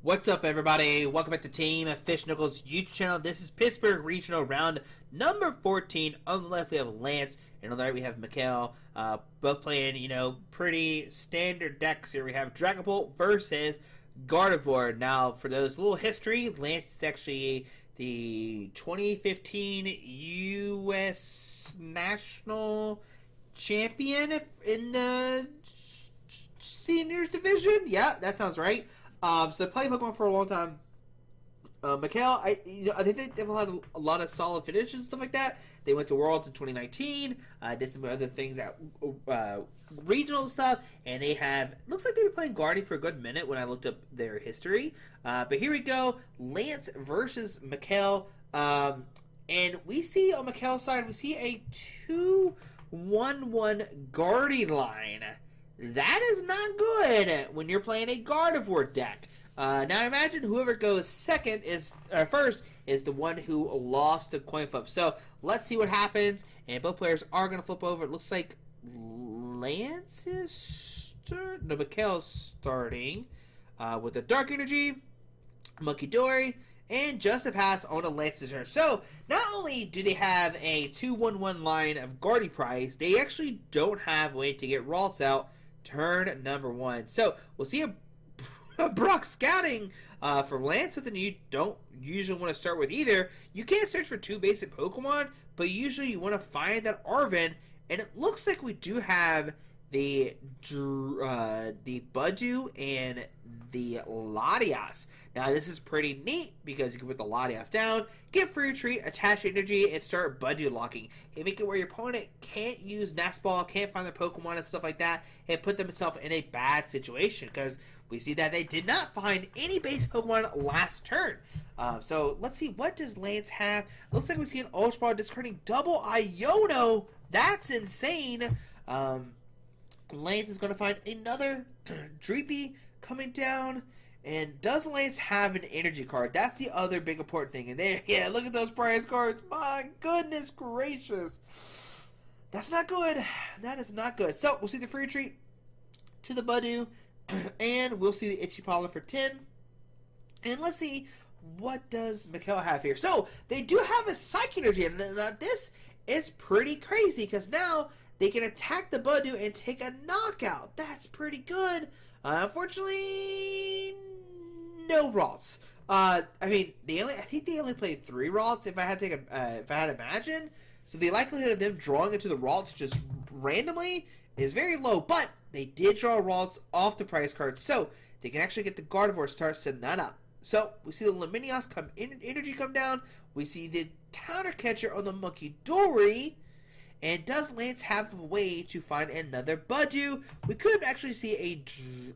What's up, everybody? Welcome back to Team Fish Knuckles YouTube channel. This is Pittsburgh Regional Round number 14. On the left, we have Lance, and on the right, we have Mikhail. Both playing, pretty standard decks here. We have Dragapult versus Gardevoir. Now, for those little history, Lance is actually the 2015 U.S. National Champion in the Seniors Division. Yeah, that sounds right. So playing Pokemon for a long time. Mikhail, I think they've had a lot of solid finishes and stuff like that. They went to Worlds in 2019. Did some other things at regional stuff, and they have looks like they've been playing Guardian for a good minute when I looked up their history. But here we go, Lance versus Mikhail, and we see on Mikhail's side we see a 2-1-1 Guardian line. That is not good when you're playing a Gardevoir deck. Now imagine whoever goes first is the one who lost the coin flip. So let's see what happens. And both players are going to flip over. It looks like Lance is Mikhail's starting with the Dark Energy, Monkey Dory, and just a pass on a Lance's turn. So not only do they have a 2-1-1 line of Guardy Prize, they actually don't have a way to get Ralts out turn number 1. So we'll see a Brock Scouting for Lance, something you don't usually want to start with either. You can't search for 2 basic Pokemon, but usually you want to find that Arven, and it looks like we do have the Budew and the Latias. Now this is pretty neat because you can put the Latias down, get free retreat, attach energy, and start Budew locking. And make it where your opponent can't use Nest Ball, can't find their Pokemon and stuff like that, and put themselves in a bad situation because we see that they did not find any base Pokemon last turn. So let's see, what does Lance have? Looks like we see an Ultra Ball discarding double Iono. That's insane. Lance is going to find another Dreepy coming down. And does Lance have an energy card? That's the other big important thing. And there, yeah, look at those prize cards. My goodness gracious. That's not good. That is not good. So we'll see the free retreat to the Budew. And we'll see the Itchy Pollen for 10. And let's see, what does Mikhail have here? So they do have a Psychic Energy. And this is pretty crazy because now they can attack the Budew and take a knockout. That's pretty good. Unfortunately, no Ralts. I think they only played 3 Ralts if I had to imagine. So the likelihood of them drawing into the Ralts just randomly is very low. But they did draw Ralts off the prize card, so they can actually get the Gardevoir start setting that up. So we see the Luminios energy come down. We see the counter catcher on the Monkey Dory. And does Lance have a way to find another Budew? We could actually see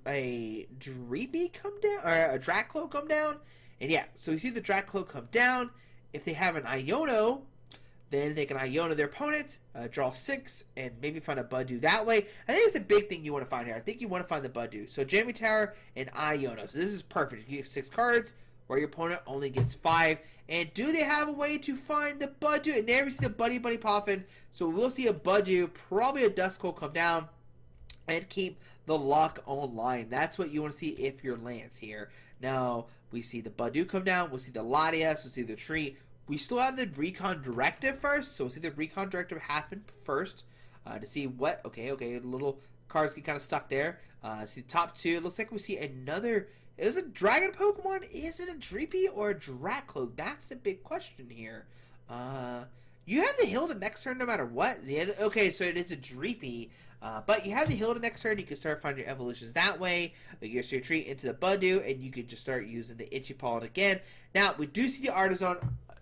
a Dreepy come down, or a Draclo come down. And yeah, so we see the Draclo come down. If they have an Iono, then they can Iono their opponent, draw 6, and maybe find a Budew that way. I think it's the big thing you want to find here. I think you want to find the Budew. So Jammy Tower and Iono. So this is perfect. You get 6 cards, where your opponent only gets 5. And do they have a way to find the Budew? And there we see the Buddy Poffin. So we'll see a Budew, probably a Dusknoir come down and keep the lock online. That's what you want to see if you're Lance here. Now, we see the Budew come down. We'll see the Latias. We'll see the tree. We still have the Recon Directive first. So we'll see the Recon Directive happen first to see what... Okay, little cards get kind of stuck there. See the top 2. It looks like we see another... Is it a Dragon Pokemon? Is it a Dreepy or a Draclo? That's the big question here. You have the Hilda next turn no matter what. Okay, so it is a Dreepy. But you have the Hilda next turn. You can start finding your evolutions that way. You get your retreat into the Budew, and you can just start using the Itchy Pollen again. Now, we do see the Artisan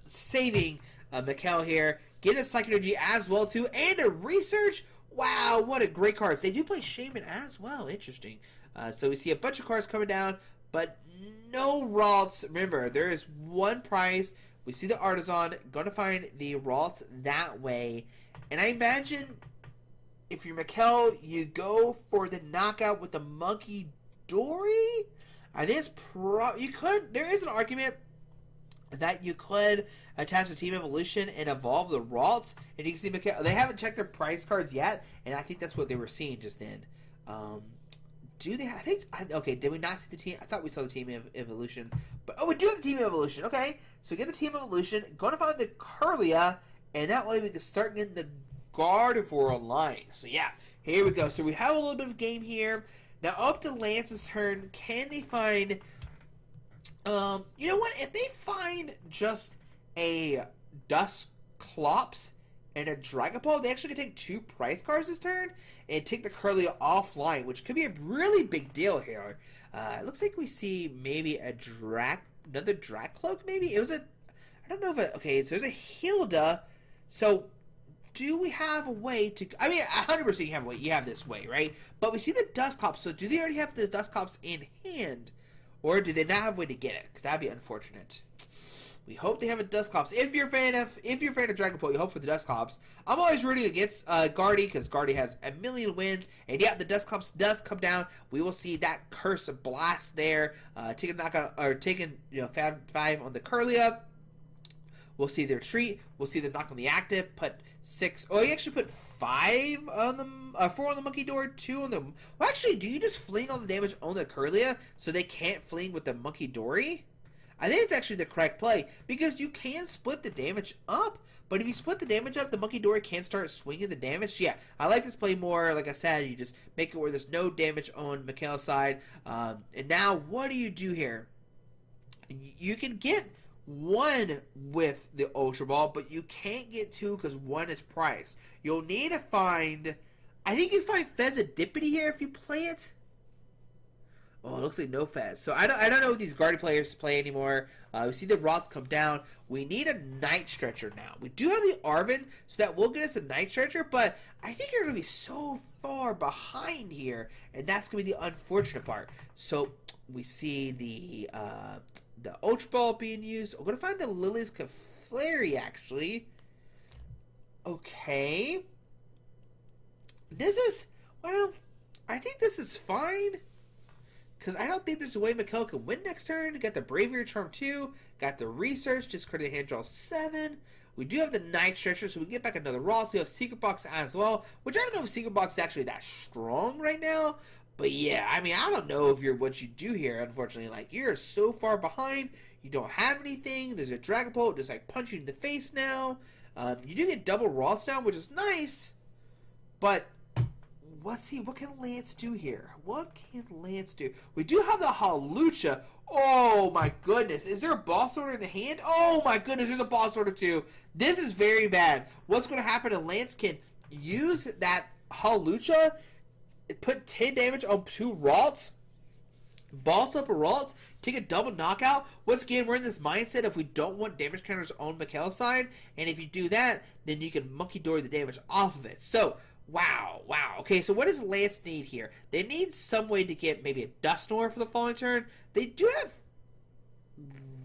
saving Mikhail here. Get a Psychic Energy as well, too. And a Research. Wow, what a great cards. They do play Shaman as well. Interesting. So we see a bunch of cards coming down. But no Ralts. Remember, there is 1 prize. We see the Artisan. Going to find the Ralts that way. And I imagine if you're Mikhail, you go for the knockout with the Monkey Dory. I think it's you could. There is an argument that you could attach the Team Evolution and evolve the Ralts. And you can see Mikhail. They haven't checked their prize cards yet. And I think that's what they were seeing just then. Do they? Okay. Did we not see the team? I thought we saw the team evolution, but we do have the team evolution. Okay, so get the team evolution. Going to find the Curlia, and that way we can start getting the Gardevoir online. So yeah, here we go. So we have a little bit of game here. Now up to Lance's turn. Can they find? You know what? If they find just a Dusknoir and a Dragapult, they actually can take 2 prize cards this turn and take the Curlia offline, which could be a really big deal here. It looks like we see maybe another Dragcloak, maybe? I don't know if okay, so there's a Hilda. So, do we have a way to, 100% you have a way, you have this way, right? But we see the Dusknoir, so do they already have the Dusknoir in hand? Or do they not have a way to get it? Because that'd be unfortunate. We hope they have a Dusknoir. If you're a fan of Dragapult, you hope for the Dusknoir. I'm always rooting against Gardy because Gardy has a million wins, and yeah, the Dusknoir does come down. We will see that curse blast there, taking knockout or taking 5 on the Curlia. We'll see the retreat. We'll see the knock on the active. Put 6. Oh, he actually put 5 on the 4 on the Monkey Door, 2 on the. Well, actually, do you just fling all the damage on the Curlia so they can't fling with the Monkey Dory? I think it's actually the correct play because you can split the damage up, but if you split the damage up, the Monkey Dory can start swinging the damage. Yeah, I like this play more. Like I said, you just make it where there's no damage on Mikhail's side. And now, what do you do here? You can get 1 with the Ultra Ball, but you can't get 2 because 1 is priced. You'll need to find. I think you find Fezidipity here if you play it. Oh, it looks like no Fez. So I don't know if these Guardian players play anymore. We see the Rots come down. We need a Night Stretcher now. We do have the Arvin, so that will get us a Night Stretcher, but I think you're going to be so far behind here, and that's going to be the unfortunate part. So we see the Ultra Ball being used. We're going to find the Lily's Clefairy, actually. Okay. This is, well, I think this is fine. Because I don't think there's a way Mikhail can win next turn. Got the Bravery Charm 2. Got the Research. Discard the hand draw 7. We do have the Night Stretcher, so we get back another Raw. So we have Secret Box as well. Which I don't know if Secret Box is actually that strong right now. But yeah, I don't know if you're what you do here, unfortunately. Like, you're so far behind. You don't have anything. There's a Dragapult just like punching you in the face now. You do get double Roths now, which is nice. But what can Lance do here? What can Lance do? We do have the Hawlucha. Oh my goodness. Is there a boss order in the hand? Oh my goodness, there's a boss order too. This is very bad. What's going to happen is Lance can use that Hawlucha, put 10 damage on 2 Ralts, boss up a Ralt, take a double knockout. Once again, we're in this mindset if we don't want damage counters on Mikhail's side, and if you do that, then you can Monkey Dory the damage off of it. So, wow. Okay, so what does Lance need here? They need some way to get maybe a Dusknoir for the following turn. They do have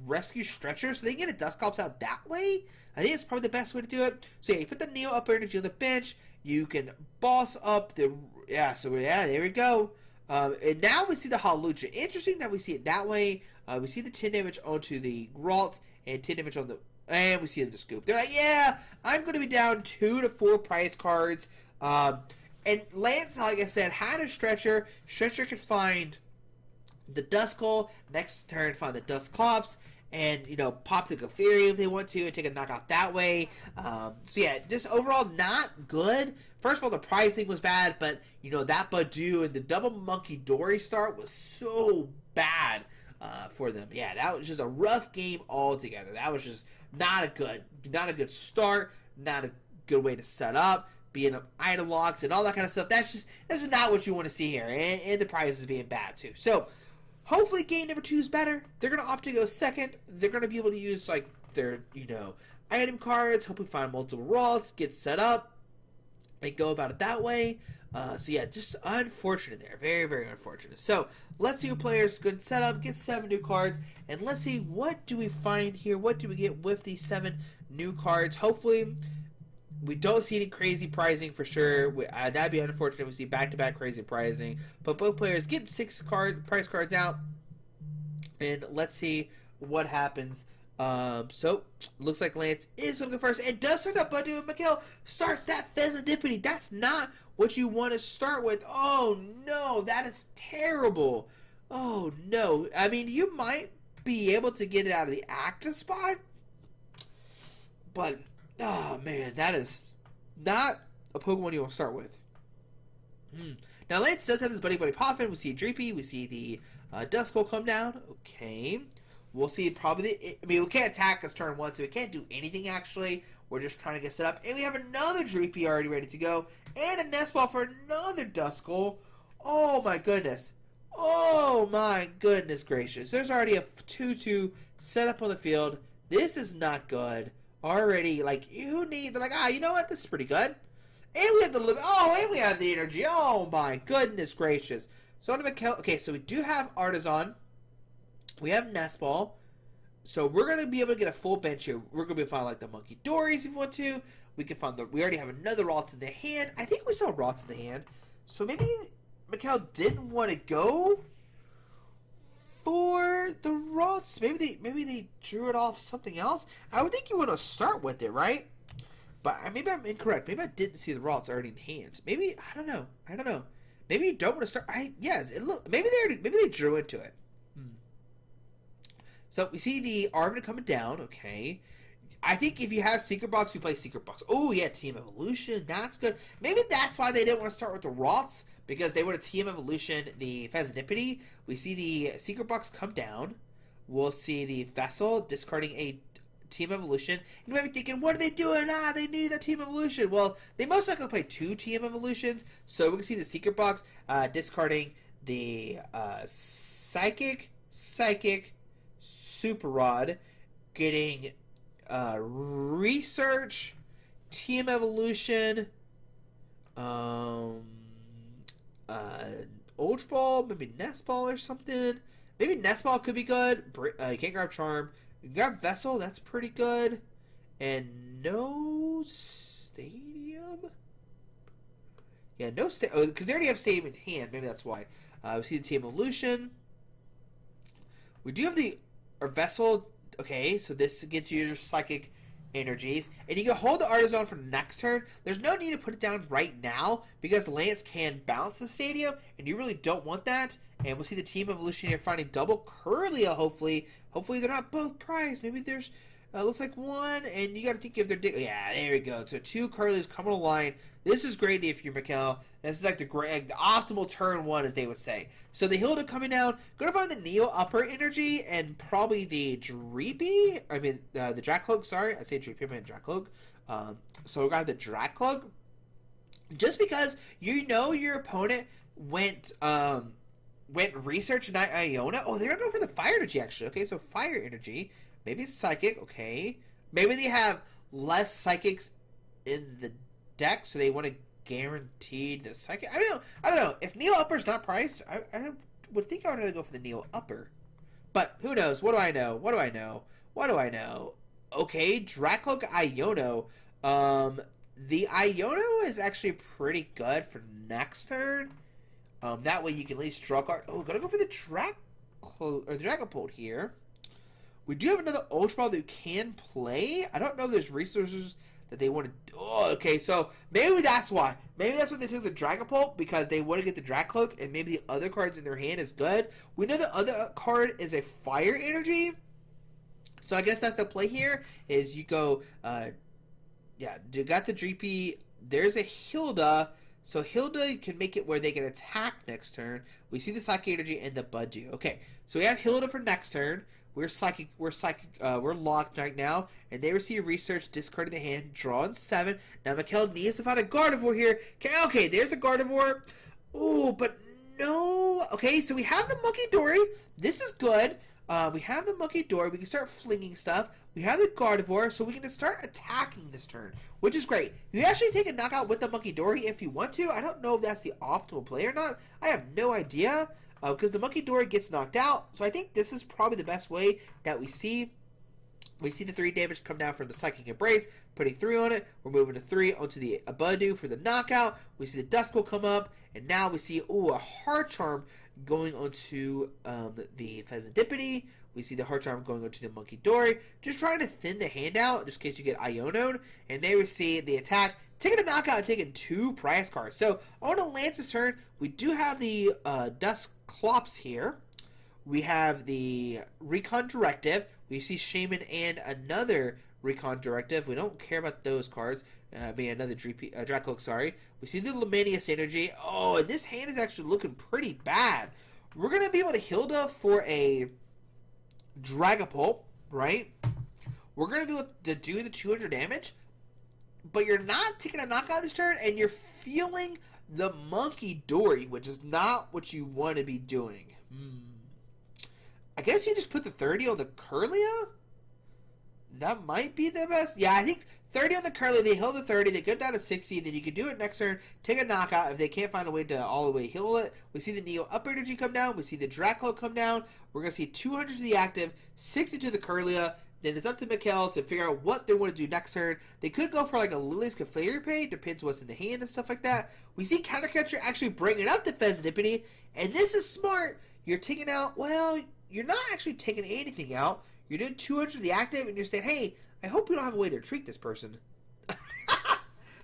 Rescue Stretcher, so they can get a Dusknoir out that way. I think it's probably the best way to do it. So yeah, you put the Neo Up Energy on the bench. You can boss up the... Yeah, so yeah, there we go. And now we see the Hawlucha. Interesting that we see it that way. We see the 10 damage onto the Gralts and 10 damage on the... And we see the Scoop. They're like, yeah, I'm going to be down 2 to 4 prize cards. And Lance, like I said, had a Stretcher. Stretcher could find the Duskull. Next turn, find the Dusknoir. And, pop the Clefairy if they want to and take a knockout that way. So, yeah, just overall not good. First of all, the pricing was bad, but, that Badoo and the double Monkey Dory start was so bad for them. Yeah, that was just a rough game altogether. That was just not a good start, not a good way to set up, being up item locks and all that kind of stuff. That's not what you want to see here, and the prizes being bad, too. So, hopefully game number 2 is better. They're going to opt to go second. They're going to be able to use, their, item cards, hopefully find multiple Ralts, get set up, and go about it that way. So, yeah, just unfortunate there. Very, very unfortunate. So, let's see what players good set up, get 7 new cards, and let's see what do we find here. What do we get with these 7 new cards? Hopefully, we don't see any crazy pricing for sure. That'd be unfortunate if we see back-to-back crazy pricing. But both players get 6 price cards out. And let's see what happens. So, looks like Lance is looking first. And does start that Badoo and Mikhail starts that Fezidipity. That's not what you want to start with. Oh no, that is terrible. Oh no. I mean, you might be able to get it out of the active spot, but oh man, that is not a Pokemon you want to start with. Now Lance does have this Buddy Poffin. We see a Dreepy. We see the Dusknoir come down. Okay. We'll see probably I mean, we can't attack us turn 1, so we can't do anything actually. We're just trying to get set up. And we have another Dreepy already ready to go. And a Nest Ball for another Dusknoir. Oh my goodness. Oh my goodness gracious. There's already a 2-2 set up on the field. This is not good. Already, like, you need, they're like, you know what? This is pretty good. And we have the limit. Oh, and we have the energy. Oh my goodness gracious. So, okay, so we do have Artisan. We have Nest Ball. So we're going to be able to get a full bench here. We're going to be able to find like the Monkey Dories if we want to. We can find we already have another Ralts in the hand. I think we saw Ralts in the hand. So maybe Mikhail didn't want to go for the Ralts. Maybe they drew it off something else. I would think you want to start with it, right? But maybe I'm incorrect. Maybe I didn't see the Ralts already in hand. Maybe I don't know. Maybe you don't want to start. Yes. Maybe they drew into it. So we see the Arvin coming down. Okay. I think if you have Secret Box, you play Secret Box. Oh yeah, Team Evolution. That's good. Maybe that's why they didn't want to start with the Ralts, because they want to Team Evolution the Pheasantipity. We see the Secret Box come down. We'll see the Vessel discarding a Team Evolution. You might be thinking, what are they doing? They need a Team Evolution. Well, they most likely play 2 Team Evolutions. So we can see the Secret Box discarding the Psychic, Super Rod, getting Research, Team Evolution, Ultra Ball, maybe Nest Ball or something. Maybe Nest Ball could be good. You can't grab Charm. You can grab Vessel, that's pretty good. And no Stadium? Yeah, no Stadium. Oh, because they already have Stadium in hand. Maybe that's why. We see the Team Evolution. We do have the Vessel. Okay, so this gets you your Psychic energies. And you can hold the Artisan for next turn. There's no need to put it down right now, because Lance can bounce the Stadium, and you really don't want that. And we'll see the Team Evolution here finding double Curlia, hopefully. Hopefully they're not both prized. Maybe there's, looks like one, and you got to think if they're, yeah, there we go. So 2 Curlies coming on the line. This is great if you're Mikhail. This is like the optimal turn 1, as they would say. So the Hilda coming down. Going to find the Neo Upper energy and probably the Dreepy. I mean, the Dracloak, sorry. I say Dreepy, I meant Dracloak. So we got the Dracloak. Just because you know your opponent went Research and not Iona. Oh, they're going to go for the Fire energy, actually. Okay, so Fire energy. Maybe it's Psychic. Okay. Maybe they have less Psychics in the deck, so they want to guarantee the Psychic. I don't know. If Neo Upper's not priced, I would think I would rather go for the Neo Upper. But who knows? What do I know? Okay, Dracloak Iono. The Iono is actually pretty good for next turn. That way you can at least draw card. Oh, gotta go for the Dragapult here. We do have another Ultra Ball that you can play. I don't know if there's resources that they want to. Oh, okay, so maybe that's why. Maybe that's why they took the Dragapult, because they want to get the Dracloak, and maybe the other cards in their hand is good. We know the other card is a Fire energy, so I guess that's the play here. Is you go, yeah, you got the Dreepy. There's a Hilda. So Hilda can make it where they can attack next turn. We see the Psychic energy and the Budew. Okay, so we have Hilda for next turn. We're locked right now, and they receive Research, discarding the hand, drawing 7. Now Mikhail needs to find a Gardevoir here. Okay, there's a Gardevoir. Ooh, but no. Okay, so we have the Monkey Dory. This is good. We have the Monkey Dory. We can start flinging stuff. We have the Gardevoir, so we can start attacking this turn, which is great. You can actually take a knockout with the Monkey Dory if you want to. I don't know if that's the optimal play or not. I have no idea, because the Monkey Dory gets knocked out. So I think this is probably the best way that we see. We see the 3 damage come down from the Psychic Embrace, putting 3 on it. We're moving to 3 onto the Budew for the knockout. We see the Dusknoir come up, and now we see, ooh, a Hard Charm going onto the Pheasantipity. We see the Heart Charm going onto the Monkey Dory. Just trying to thin the hand out, just in case you get Iono'd. And there we see the attack, taking a knockout and taking 2 prize cards. So on to Lance's turn, we do have the Dusknoir here. We have the Recon Directive. We see Shaman and another Recon Directive. We don't care about those cards. Another Dracloak, sorry. We see the Luminious Energy. Oh, and this hand is actually looking pretty bad. We're going to be able to Hilda for a Dragapult, right? We're going to be able to do the 200 damage, but you're not taking a knockout this turn, and you're feeling the Monkey Dory, which is not what you want to be doing. I guess you just put the 30 on the Kirlia? That might be the best. Yeah, I think 30 on the Kirlia, they heal the 30, they go down to 60, then you can do it next turn, take a knockout if they can't find a way to all the way heal it. We see the Neo Up Energy come down, we see the Draclo come down, we're going to see 200 to the active, 60 to the Kirlia, then it's up to Mikkel to figure out what they want to do next turn. They could go for like a Lily's Clefairy, depends what's in the hand and stuff like that. We see Countercatcher actually bringing up the Pheasantipity, and this is smart. You're taking out, well, you're not actually taking anything out. You're doing 200 to the active, and you're saying, hey, I hope we don't have a way to treat this person.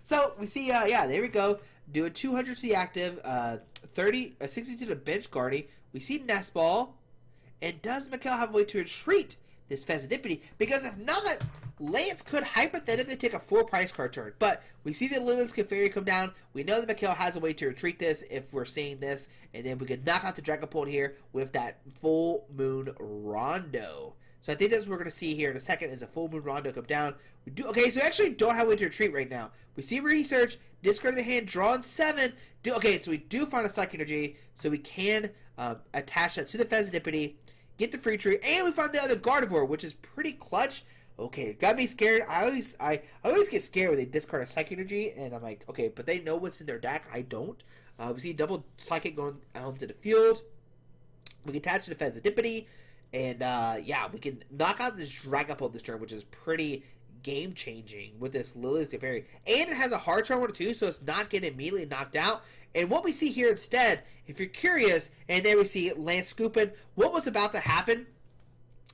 So, we see, yeah, there we go. Do a 200 to the active, 60 to the bench Guardy. We see Nest Ball. And does Mikkel have a way to retreat this Pheasantipity? Because if not, Lance could hypothetically take a 4 prize card turn. But we see the Lily's Clefairy come down. We know that Mikkel has a way to retreat this if we're seeing this. And then we could knock out the Dragapult here with that Full Moon Rondo. So I think that's what we're going to see here in a second is a Full Moon Rondo come down. We do okay, so we actually don't have a way to retreat right now. We see Research, discard the hand, draw on 7. Okay, so we do find a Psychic Energy, so we can attach that to the Pheasantipity, get the free tree, and we find the other Gardevoir, which is pretty clutch. Okay, got me scared. I always get scared when they discard a Psychic Energy, and I'm like, okay, but they know what's in their deck. I don't. We see double Psychic going to the field. We can attach to the Pheasantipity. And, yeah, we can knock out this Dragapult this turn, which is pretty game-changing with this Lily's Clefairy. And it has a Hard Charm too, so it's not getting immediately knocked out. And what we see here instead, if you're curious, and there we see Lance scooping, what was about to happen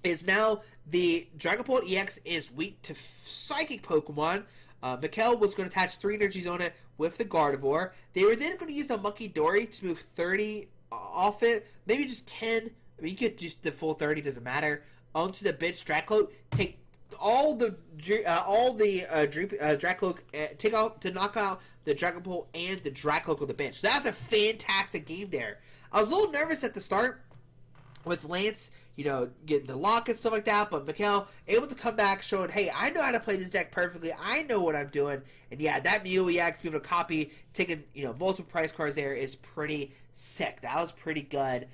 is now the Dragapult EX is weak to Psychic Pokemon. Mikkel was going to attach 3 energies on it with the Gardevoir. They were then going to use the Monkey Dory to move 30 off it, maybe just 10. I mean, you could just the full 30, doesn't matter. Onto the bench, Dracloak, take all the Dracloak, take out to knock out the Dragapult and the Dracloak on the bench. So that's a fantastic game there. I was a little nervous at the start with Lance, you know, getting the lock and stuff like that, but Mikkel able to come back, showing, hey, I know how to play this deck perfectly. I know what I'm doing, and yeah, that Mew EX being able to copy, taking multiple prize cards there is pretty sick. That was pretty good.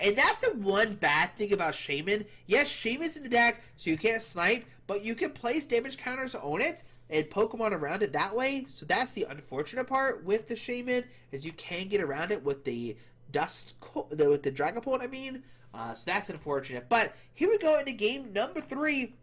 And that's the one bad thing about Shaman. Yes, Shaman's in the deck, so you can't snipe, but you can place damage counters on it and Pokemon around it that way. So that's the unfortunate part with the Shaman, is you can get around it with the with the Dragapult, I mean. So that's unfortunate. But here we go into game number 3.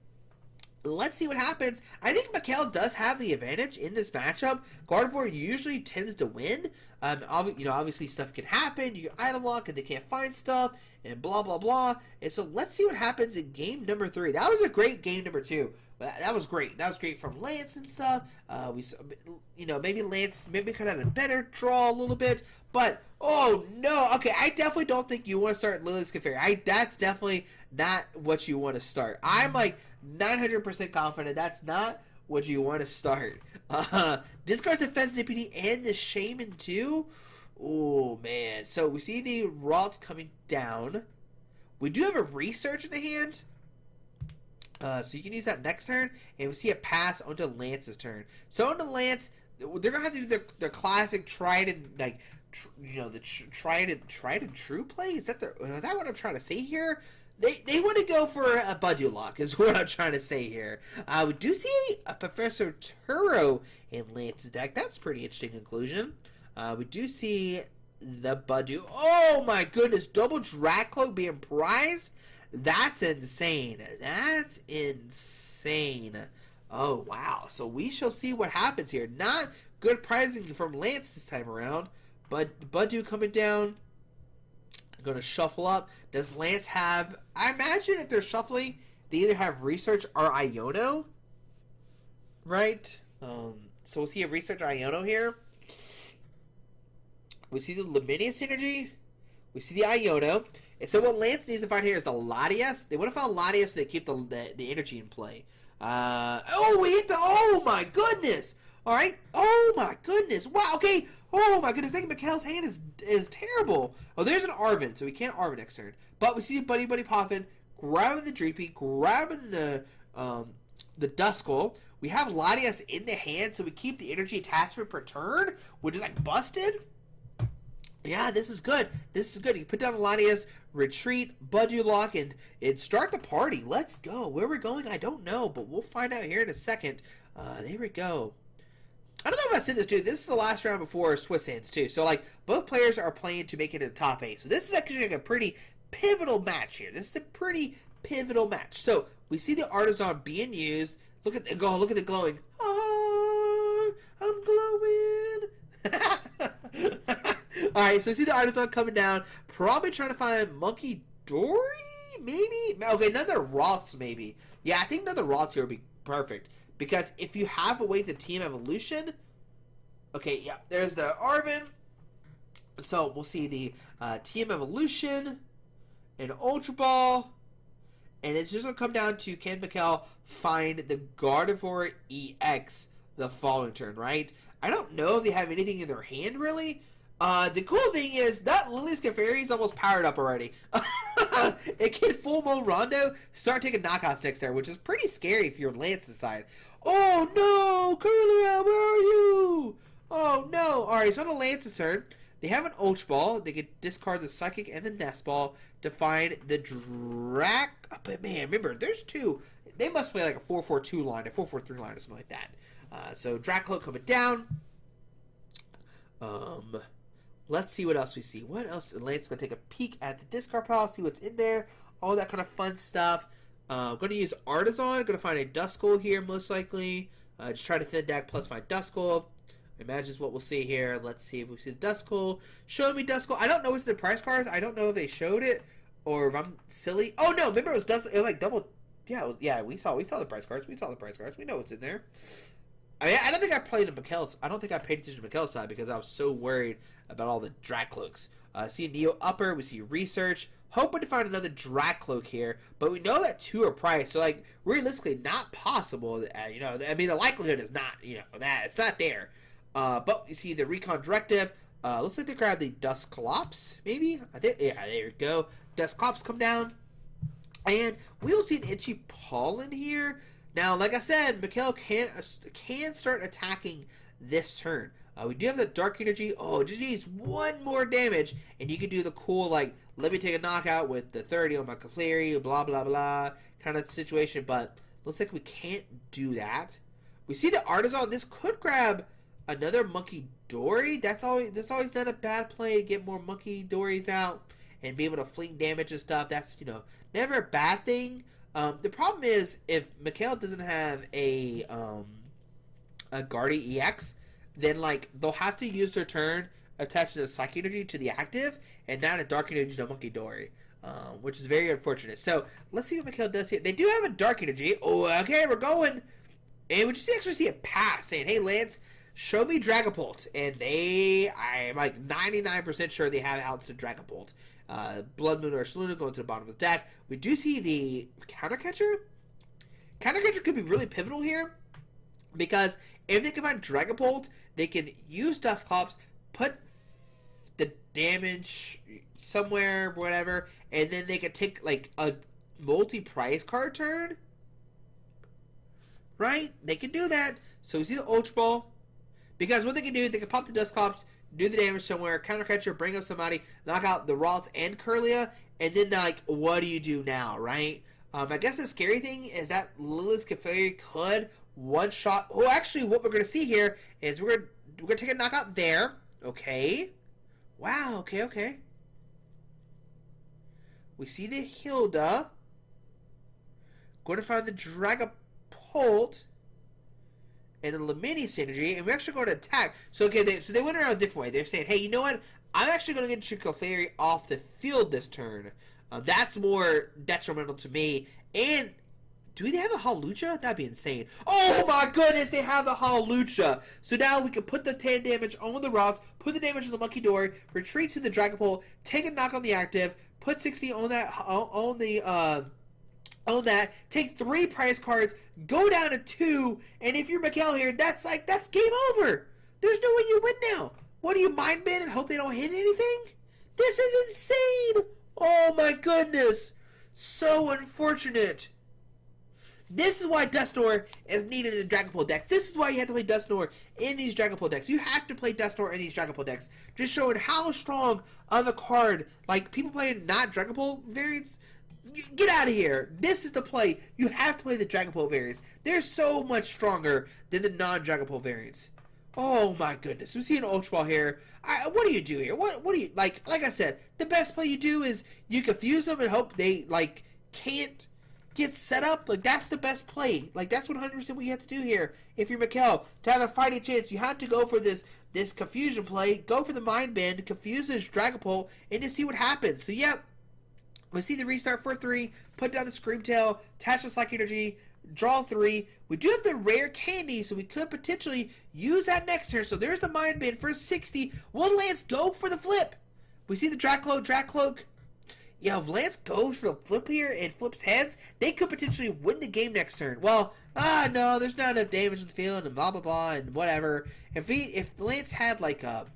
Let's see what happens. I think Mikkel does have the advantage in this matchup. Gardevoir usually tends to win. Obviously stuff can happen. You can item lock and they can't find stuff and blah, blah, blah. And so let's see what happens in game number 3. That was a great game number 2. That was great. That was great from Lance and stuff. Maybe Lance could have had a better draw a little bit. But, oh no. Okay, I definitely don't think you want to start Lily's Clefairy. That's definitely not what you want to start. I'm like 900% confident that's not what you want to start. Discard the Pheasantipity and the Shaman too. Oh man. So we see the Ralts coming down. We do have a Research in the hand. So you can use that next turn. And we see a pass onto Lance's turn. So onto Lance, they're going to have to do their classic tried and like, the tried and true play. Is that what I'm trying to say here? They want to go for a Budu Lock, is what I'm trying to say here. We do see a Professor Turo in Lance's deck. That's a pretty interesting conclusion. We do see the Budu. Oh my goodness, double Dracloak being prized? That's insane. That's insane. Oh wow. So we shall see what happens here. Not good prizing from Lance this time around. But Budu coming down. Going to shuffle up. Does Lance have... I imagine if they're shuffling, they either have Research or Iono. Right? So we'll see a Research Iono here. We see the Luminous Energy. We see the Iono. And so what Lance needs to find here is the Latias. They want to find Latias so they keep the energy in play. Oh, we hit the... Oh, my goodness. All right. Oh, my goodness. Wow, okay. Oh, my goodness. I think Mikhail's hand is terrible. Oh, there's an Arven, so we can't Arven next turn. But we see Buddy Poffin grabbing the Dreepy, grabbing the Duskull. We have Latias in the hand, so we keep the energy attachment per turn, which is like busted. Yeah, this is good. This is good. You put down the Latias, retreat, Budgie Lock, and start the party. Let's go. Where we're going, I don't know, but we'll find out here in a second. There we go. I don't know if I said this, dude. This is the last round before Swiss Hands, too. So, like, both players are playing to make it to the top 8. So, this is actually like a pretty pivotal match here. This is a pretty pivotal match. So, we see the Artisan being used. Look at the glowing. Oh, I'm glowing. Alright, so we see the Artisan coming down. Probably trying to find Monkey Dory? Maybe? Okay, another Roths, maybe. Yeah, I think another Roths here would be perfect. Because if you have a way to Team Evolution... Okay, yeah, there's the Arven. So, we'll see the Team Evolution, an Ultra Ball, and it's just going to come down to, can Mikhail find the Gardevoir EX the following turn, right? I don't know if they have anything in their hand, really. The cool thing is that Lily's Clefairy is almost powered up already. It can full mode Rondo, start taking knockouts next turn, which is pretty scary if you're Lance's side. Oh no, Curlia, where are you? Oh no. Alright, so on the Lance's turn, they have an Ultra Ball. They can discard the Psychic and the Nest Ball to find the But man, remember, there's two. They must play like a 4-4-2 line, a 4-4-3 line, or something like that. So Dragapult coming down. Let's see what else we see. What else? Lance's going to take a peek at the discard pile, see what's in there. All that kind of fun stuff. I'm going to use Artisan. Going to find a Duskull here, most likely. Just try to thin deck plus find Duskull. Imagine what we'll see here. Let's see if we see the Duskull. Show me Duskull. I don't know what's in the price cards. I don't know if they showed it or if I'm silly. Oh, no. Remember, it was Duskull. It was like double. Yeah, we saw the price cards. We saw the price cards. We know what's in there. I mean, I don't think I played Mikhail's. I don't think I paid attention to Mikhail's side because I was so worried about all the Dragcloaks. See Neo Upper. We see Research. Hoping to find another Dragcloak here, but we know that 2 are priced, so like realistically not possible. I mean the likelihood is not, that it's not there. But you see the Recon Directive. Looks like they grabbed the Dusclops, maybe. I think, yeah, there we go. Dusclops come down, and we will see an Itchy Pollen here. Now, like I said, Mikhail can start attacking this turn. We do have the Dark Energy. Oh, just needs 1 more damage, and you can do the cool, like, let me take a knockout with the 30 on my Clefairy, blah, blah, blah, kind of situation, but looks like we can't do that. We see the Artisan. This could grab another Monkey Dory. That's always not a bad play. Get more Monkey Dories out and be able to fling damage and stuff. That's, never a bad thing. The problem is, if Mikhail doesn't have a Guardy EX, then like they'll have to use their turn attaching the Psychic Energy to the active and not a Dark Energy to Monkey Dory, which is very unfortunate. So let's see what Mikhail does here. They do have a Dark Energy. Oh, okay, we're going. And we just actually see a pass saying, "Hey, Lance, show me Dragapult." And I'm like 99% sure they have out to Dragapult. Blood Moon or Saluna going to the bottom of the deck. We do see the Counter Catcher. Counter Catcher could be really pivotal here because if they can find Dragapult, they can use Dusclops, put the damage somewhere, whatever, and then they can take like a multi-price card turn. Right? They can do that. So we see the Ultra Ball. Because what they can do, they can pop the Dusclops, do the damage somewhere, Counter Catcher, bring up somebody, knock out the Roths and Curlia, and then like, what do you do now, right? I guess the scary thing is that Lily's Clefairy could one-shot. Oh, actually, what we're going to see here is we're going to take a knockout there. Okay. Wow, okay. We see the Hilda. Going to find the Dragapult and a Luminous Energy, and we're actually going to attack. So, okay, they went around a different way. They're saying, hey, you know what? I'm actually going to get Trico Fairy off the field this turn. That's more detrimental to me. And do they have the Hawlucha? That'd be insane. Oh my goodness, they have the Hawlucha. So now we can put the 10 damage on the rocks, put the damage on the Monkey Dory, retreat to the Dragapult, take a knock on the active, put 60 on that take 3 prize cards, go down to 2, and if you're Mikkel here, that's game over. There's no way you win now. What do you mind ban and hope they don't hit anything? This is insane. Oh my goodness. So unfortunate. This is why Dusknoir is needed in the Dragapult decks. This is why you have to play Dusknoir in these Dragapult decks. You have to play Dusknoir in these Dragapult decks. Just showing how strong of a card, like people playing not Dragapult variants, get out of here. This is the play. You have to play the Dragapult variants. They're so much stronger than the non-Dragapult variants. Oh my goodness. We see an Ultra Ball here. What do you do here? What do you, like I said, the best play you do is you confuse them and hope they, like, can't get set up. Like, that's the best play. Like, that's 100% what you have to do here. If you're Mikkel, to have a fighting chance, you have to go for this confusion play, go for the Mind Bend, confuse this Dragapult, and just see what happens. So, yep. We see the restart for 3, put down the Scream Tail, attach the Psychic Energy, draw 3. We do have the rare candy, so we could potentially use that next turn. So there's the Mind Bend for 60. Will Lance go for the flip? We see the Dracloak. Yeah, if Lance goes for the flip here and flips heads, they could potentially win the game next turn. Well, no, there's not enough damage in the field and blah blah blah and whatever. If Lance had like a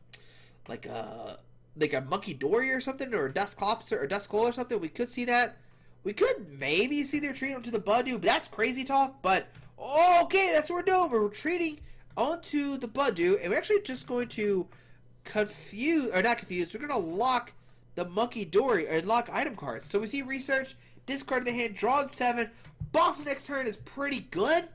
Monkey Dory or something, or a Duskclops or Duskull or something, we could see that. We could maybe see the retreat onto the Budew, but that's crazy talk. But okay, that's what we're doing. We're retreating onto the Budew, and we're actually just going to not confuse. We're going to lock the Monkey Dory and lock item cards. So we see research, discard the hand, draw 7. Boss the next turn is pretty good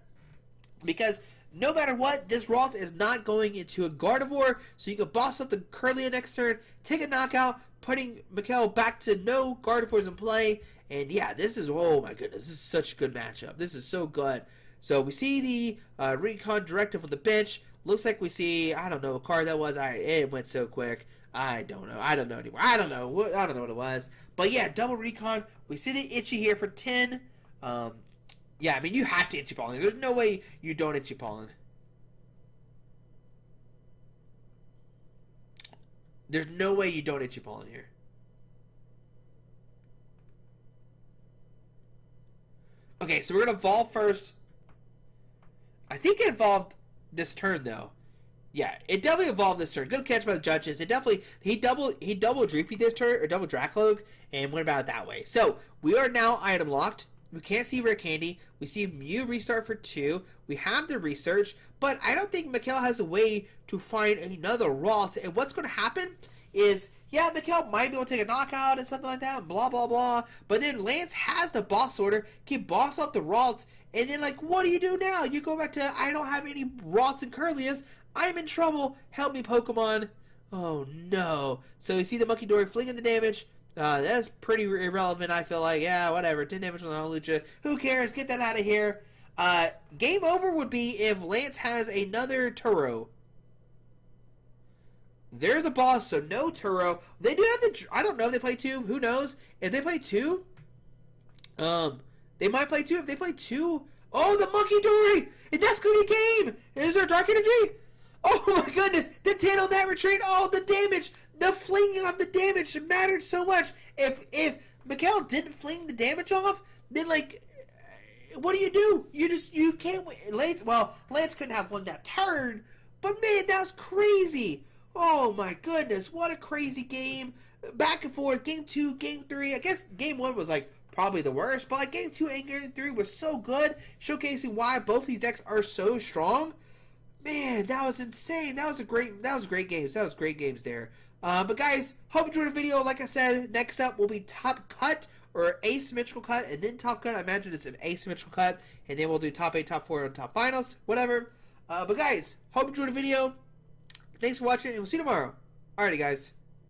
because no matter what, this Ralts is not going into a Gardevoir, so you can boss up the Kirlia next turn, take a knockout, putting Mikkel back to no Gardevoirs in play. And yeah, this is, oh my goodness, this is such a good matchup. This is so good. So we see the Recon Directive on the bench. Looks like we see, I don't know, a card that was. It went so quick. I don't know anymore. I don't know what it was. But yeah, double Recon. We see the Itchy here for 10. Yeah, I mean, you have to Itchy Pollen. There's no way you don't Itchy Pollen. There's no way you don't Itchy Pollen here. Okay, so we're going to evolve first. I think it evolved this turn, though. Yeah, it definitely evolved this turn. Good catch by the judges. It definitely, he double Dreepy this turn, or double Dracloak, and went about it that way. So, we are now item locked. We can't see Rare Candy. We see Mew restart for 2. We have the research, but I don't think Mikkel has a way to find another Ralts. And what's going to happen is, yeah, Mikkel might be able to take a knockout and something like that, blah, blah, blah. But then Lance has the boss order, can boss up the Ralts, and then, like, what do you do now? You go back to, I don't have any Ralts and Curlias. I'm in trouble. Help me, Pokemon. Oh, no. So you see the Monkey Dory flinging the damage. That's pretty irrelevant, I feel like. Yeah, whatever. 10 damage on the Hawlucha. Who cares? Get that out of here. Game over would be if Lance has another Turo. There's a boss, so no Turo. They do have the... I don't know if they play 2. Who knows? If they play 2... they might play 2. If they play 2... Oh, the Monkey Dory! And that's going to be game! Is there Dark Energy? Oh my goodness! The 10 on that retreat! Oh, the damage! The flinging of the damage mattered so much! If Mikkel didn't fling the damage off, then, like... What do? You can't win. Lance couldn't have won that turn, but man, that was crazy! Oh my goodness, what a crazy game. Back and forth, game 2, game 3. I guess game 1 was like probably the worst, but like game 2 and game 3 was so good, showcasing why both these decks are so strong. Man, that was insane. That was great games. That was great games there. But guys, hope you enjoyed the video. Like I said, next up will be Top Cut or Asymmetrical Cut, and then Top Cut. I imagine it's an Asymmetrical Cut, and then we'll do Top 8, Top 4, and Top Finals, whatever. But guys, hope you enjoyed the video. Thanks for watching, and we'll see you tomorrow. Alrighty, guys.